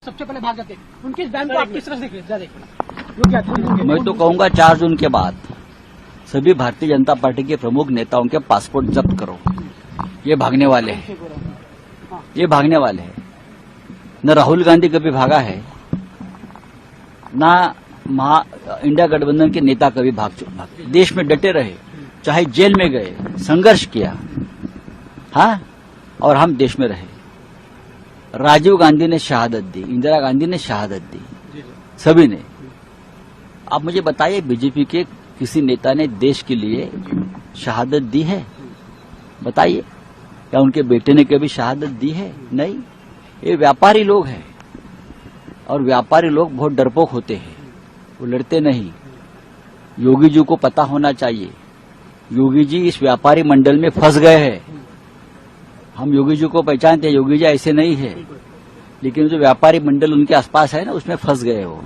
सबसे पहले भाग जाते, उनके इस बयान को आप किस तरह से देख रहे हैं? मैं तो कहूंगा 4 जून के बाद सभी भारतीय जनता पार्टी के प्रमुख नेताओं के पासपोर्ट जब्त करो। ये भागने वाले हैं, ये भागने वाले हैं। न राहुल गांधी कभी भागा है, न इंडिया गठबंधन के नेता कभी भागे। देश में डटे रहे, चाहे जेल में गए, संघर्ष किया, हाँ, और हम देश में रहे। राजीव गांधी ने शहादत दी, इंदिरा गांधी ने शहादत दी, सभी ने। आप मुझे बताइए, बीजेपी के किसी नेता ने देश के लिए शहादत दी है? बताइए, या उनके बेटे ने कभी शहादत दी है? नहीं। ये व्यापारी लोग हैं, और व्यापारी लोग बहुत डरपोक होते हैं, वो लड़ते नहीं। योगी जी को पता होना चाहिए, योगी जी इस व्यापारी मंडल में फंस गए हैं। हम योगी जी को पहचानते हैं, योगी जी ऐसे नहीं है, लेकिन जो व्यापारी मंडल उनके आसपास है ना, उसमें फंस गए वो।